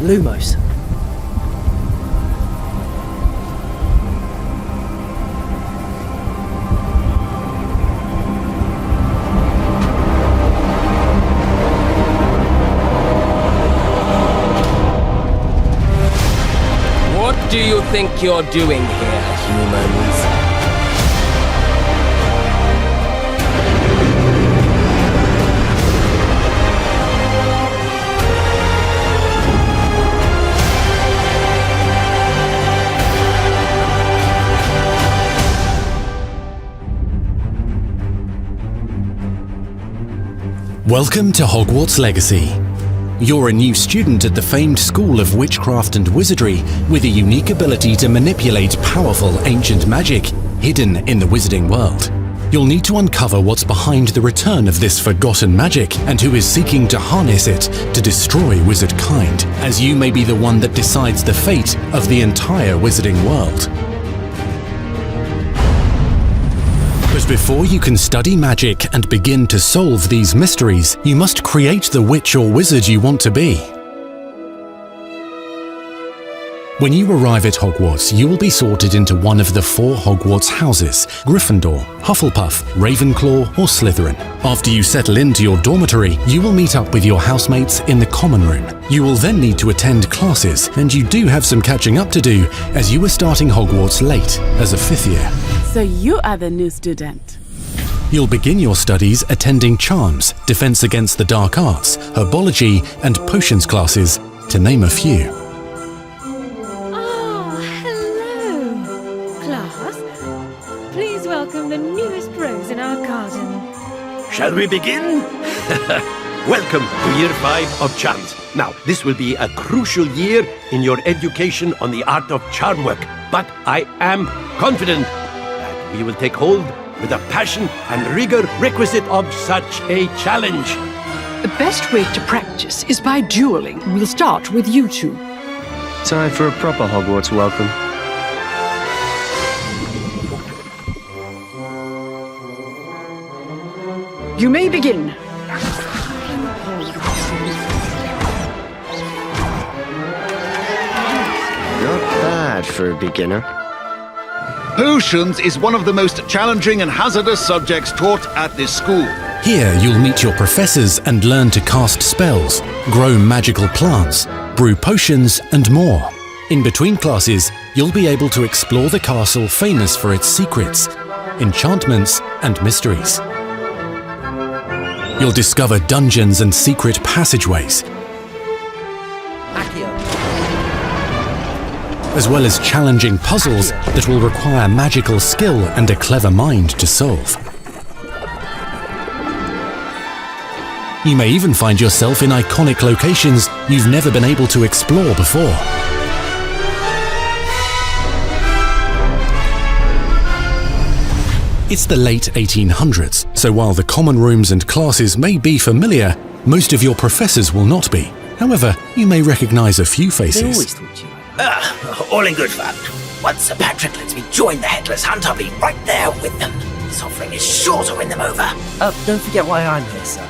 Lumos. What do you think you're doing here, humans? Welcome to Hogwarts Legacy. You're a new student at the famed School of Witchcraft and Wizardry with a unique ability to manipulate powerful ancient magic hidden in the wizarding world. You'll need to uncover what's behind the return of this forgotten magic and who is seeking to harness it to destroy wizard kind, as you may be the one that decides the fate of the entire wizarding world. But before you can study magic and begin to solve these mysteries, you must create the witch or wizard you want to be. When you arrive at Hogwarts, you will be sorted into one of the 4 Hogwarts houses: Gryffindor, Hufflepuff, Ravenclaw, or Slytherin. After you settle into your dormitory, you will meet up with your housemates in the common room. You will then need to attend classes, and you do have some catching up to do, as you are starting Hogwarts late as a 5th year. So you are the new student. You'll begin your studies attending Charms, Defense Against the Dark Arts, Herbology, and Potions classes, to name a few. Welcome the newest rose in our garden. Shall we begin? Welcome to Year 5 of Charms. Now, this will be a crucial year in your education on the art of charm work, but I am confident that we will take hold with the passion and rigor requisite of such a challenge. The best way to practice is by dueling. We'll start with you two. Time for a proper Hogwarts welcome. You may begin. Not bad for a beginner. Potions is one of the most challenging and hazardous subjects taught at this school. Here you'll meet your professors and learn to cast spells, grow magical plants, brew potions, and more. In between classes, you'll be able to explore the castle famous for its secrets, enchantments, and mysteries. You'll discover dungeons and secret passageways, as well as challenging puzzles that will require magical skill and a clever mind to solve. You may even find yourself in iconic locations you've never been able to explore before. It's the late 1800s, so while the common rooms and classes may be familiar, most of your professors will not be. However, you may recognize a few faces. All in good fun. Once Sir Patrick lets me join the Headless Hunt, I'll be right there with them. This offering is sure to win them over. Don't forget why I'm here, sir.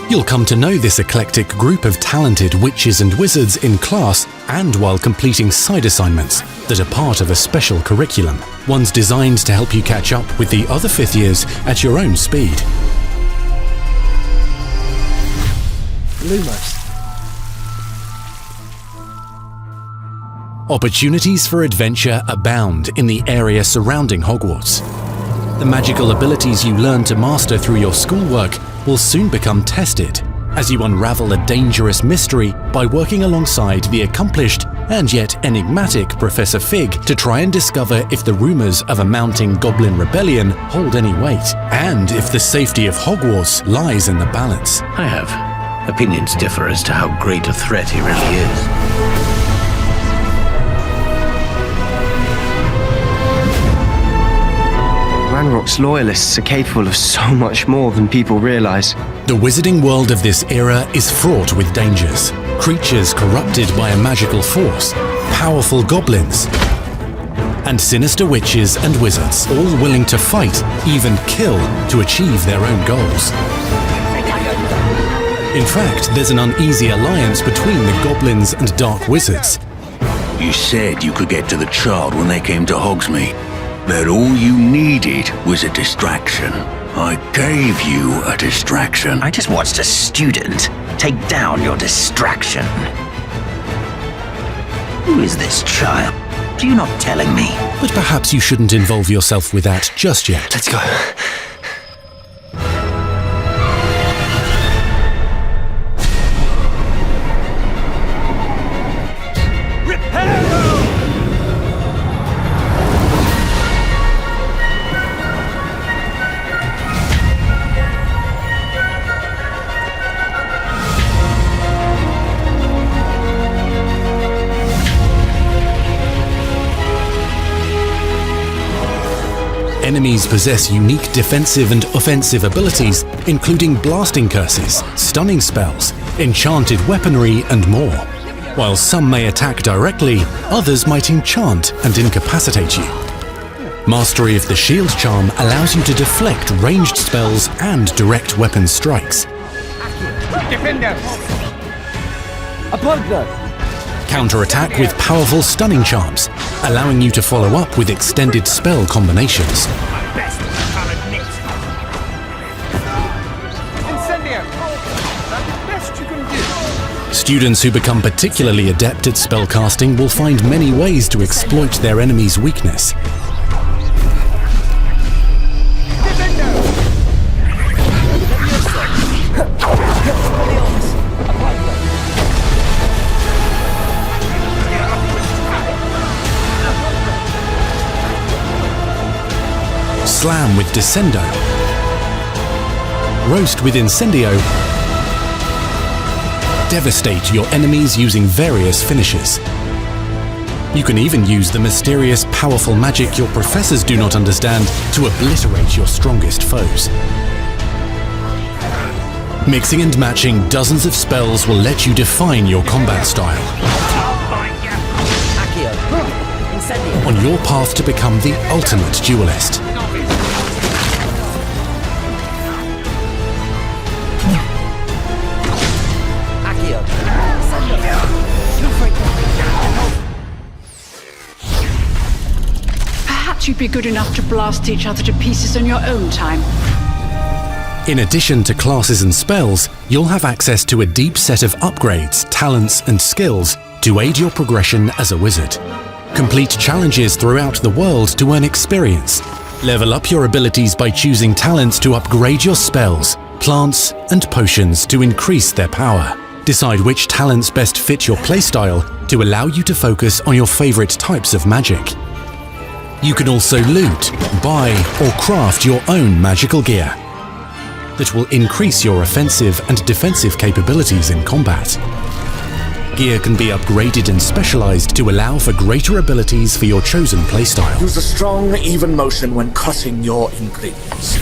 You'll come to know this eclectic group of talented witches and wizards in class and while completing side assignments that are part of a special curriculum, ones designed to help you catch up with the other 5th years at your own speed. Lumos. Opportunities for adventure abound in the area surrounding Hogwarts. The magical abilities you learn to master through your schoolwork will soon become tested as you unravel a dangerous mystery by working alongside the accomplished and yet enigmatic Professor Fig to try and discover if the rumors of a mounting goblin rebellion hold any weight, and if the safety of Hogwarts lies in the balance. I have. Opinions differ as to how great a threat he really is. Ranrock's loyalists are capable of so much more than people realize. The wizarding world of this era is fraught with dangers. Creatures corrupted by a magical force, powerful goblins, and sinister witches and wizards, all willing to fight, even kill, to achieve their own goals. In fact, there's an uneasy alliance between the goblins and dark wizards. You said you could get to the child when they came to Hogsmeade. That all you needed was a distraction. I gave you a distraction. I just watched a student take down your distraction. Who is this child? Are you not telling me? But perhaps you shouldn't involve yourself with that just yet. Let's go. Enemies possess unique defensive and offensive abilities, including blasting curses, stunning spells, enchanted weaponry, and more. While some may attack directly, others might enchant and incapacitate you. Mastery of the shield charm allows you to deflect ranged spells and direct weapon strikes. Defender! Apollo! Counterattack with powerful stunning charms, allowing you to follow up with extended spell combinations. Students who become particularly adept at spellcasting will find many ways to exploit their enemy's weakness. Slam with Descendo, Roast with Incendio, devastate your enemies using various finishes. You can even use the mysterious, powerful magic your professors do not understand to obliterate your strongest foes. Mixing and matching dozens of spells will let you define your combat style. On your path to become the ultimate duelist. Perhaps you'd be good enough to blast each other to pieces on your own time. In addition to classes and spells, you'll have access to a deep set of upgrades, talents, and skills to aid your progression as a wizard. Complete challenges throughout the world to earn experience. Level up your abilities by choosing talents to upgrade your spells, plants, and potions to increase their power. Decide which talents best fit your playstyle to allow you to focus on your favorite types of magic. You can also loot, buy, or craft your own magical gear that will increase your offensive and defensive capabilities in combat. Gear can be upgraded and specialized to allow for greater abilities for your chosen playstyle. Use a strong, even motion when cutting your ingredients.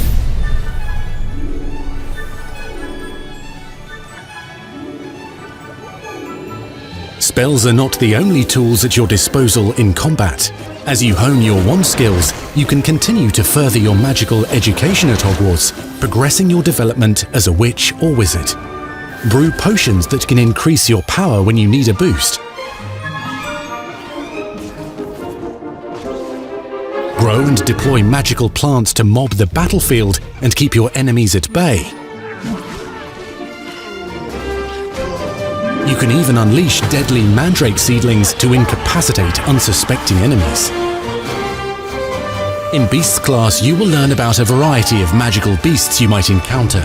Spells are not the only tools at your disposal in combat. As you hone your wand skills, you can continue to further your magical education at Hogwarts, progressing your development as a witch or wizard. Brew potions that can increase your power when you need a boost. Grow and deploy magical plants to mob the battlefield and keep your enemies at bay. You can even unleash deadly mandrake seedlings to incapacitate unsuspecting enemies. In Beasts class, you will learn about a variety of magical beasts you might encounter,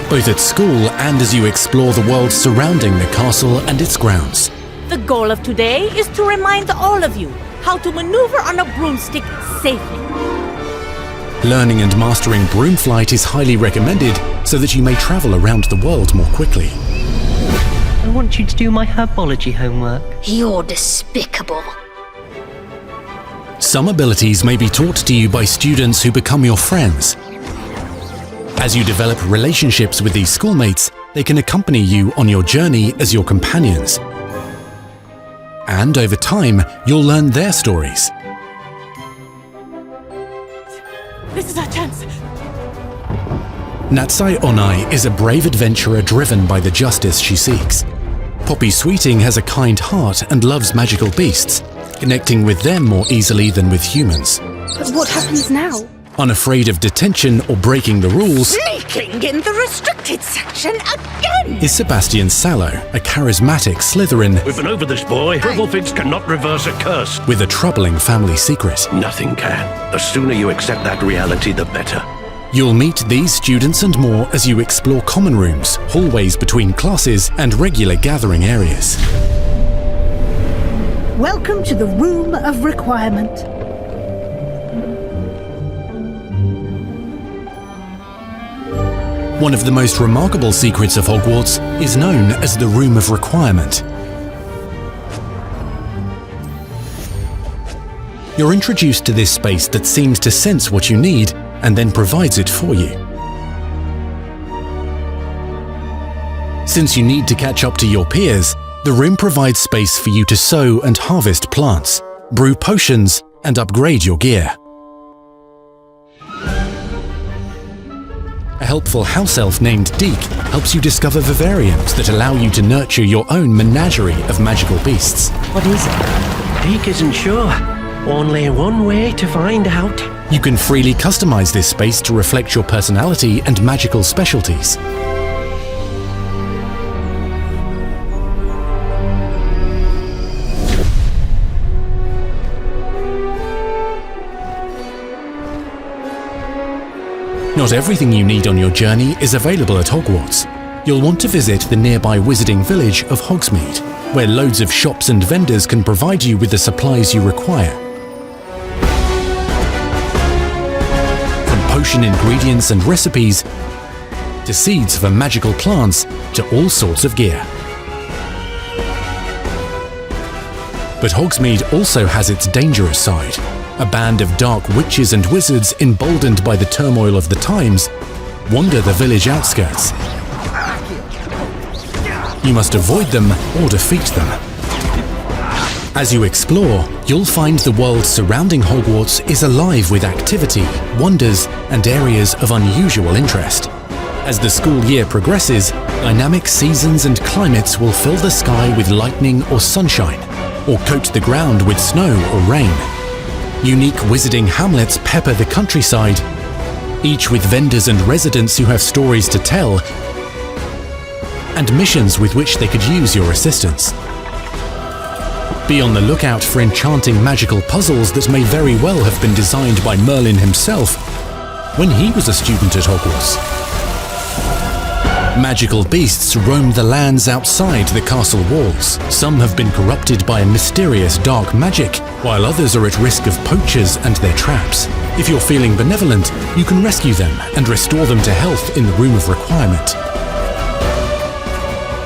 both at school and as you explore the world surrounding the castle and its grounds. The goal of today is to remind all of you how to maneuver on a broomstick safely. Learning and mastering broom flight is highly recommended so that you may travel around the world more quickly. I want you to do my herbology homework. You're despicable. Some abilities may be taught to you by students who become your friends. As you develop relationships with these schoolmates, they can accompany you on your journey as your companions. And over time, you'll learn their stories. This is our chance. Natsai Onai is a brave adventurer driven by the justice she seeks. Poppy Sweeting has a kind heart and loves magical beasts, connecting with them more easily than with humans. But what happens now? Unafraid of detention or breaking the rules, Sneaking in the restricted section again! is Sebastian Sallow, a charismatic Slytherin We've been over this, boy. Privilege cannot reverse a curse. with a troubling family secret. Nothing can. The sooner you accept that reality, the better. You'll meet these students and more as you explore common rooms, hallways between classes, and regular gathering areas. Welcome to the Room of Requirement. One of the most remarkable secrets of Hogwarts is known as the Room of Requirement. You're introduced to this space that seems to sense what you need and then provides it for you. Since you need to catch up to your peers, the room provides space for you to sow and harvest plants, brew potions, and upgrade your gear. A helpful house elf named Deke helps you discover vivariums that allow you to nurture your own menagerie of magical beasts. What is it? Deke isn't sure. Only one way to find out. You can freely customize this space to reflect your personality and magical specialties. Not everything you need on your journey is available at Hogwarts. You'll want to visit the nearby wizarding village of Hogsmeade, where loads of shops and vendors can provide you with the supplies you require. From potion ingredients and recipes, to seeds for magical plants, to all sorts of gear. But Hogsmeade also has its dangerous side. A band of dark witches and wizards, emboldened by the turmoil of the times, wander the village outskirts. You must avoid them or defeat them. As you explore, you'll find the world surrounding Hogwarts is alive with activity, wonders, and areas of unusual interest. As the school year progresses, dynamic seasons and climates will fill the sky with lightning or sunshine, or coat the ground with snow or rain. Unique wizarding hamlets pepper the countryside, each with vendors and residents who have stories to tell, and missions with which they could use your assistance. Be on the lookout for enchanting magical puzzles that may very well have been designed by Merlin himself when he was a student at Hogwarts. Magical beasts roam the lands outside the castle walls. Some have been corrupted by a mysterious dark magic, while others are at risk of poachers and their traps. If you're feeling benevolent, you can rescue them and restore them to health in the Room of Requirement.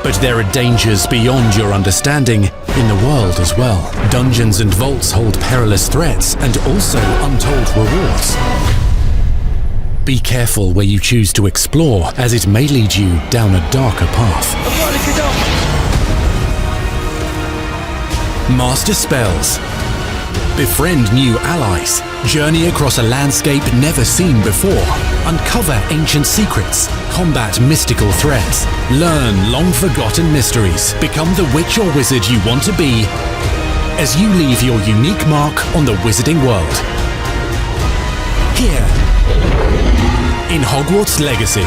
But there are dangers beyond your understanding in the world as well. Dungeons and vaults hold perilous threats and also untold rewards. Be careful where you choose to explore, as it may lead you down a darker path. Master spells. Befriend new allies. Journey across a landscape never seen before. Uncover ancient secrets. Combat mystical threats. Learn long-forgotten mysteries. Become the witch or wizard you want to be as you leave your unique mark on the wizarding world. Here, in Hogwarts Legacy.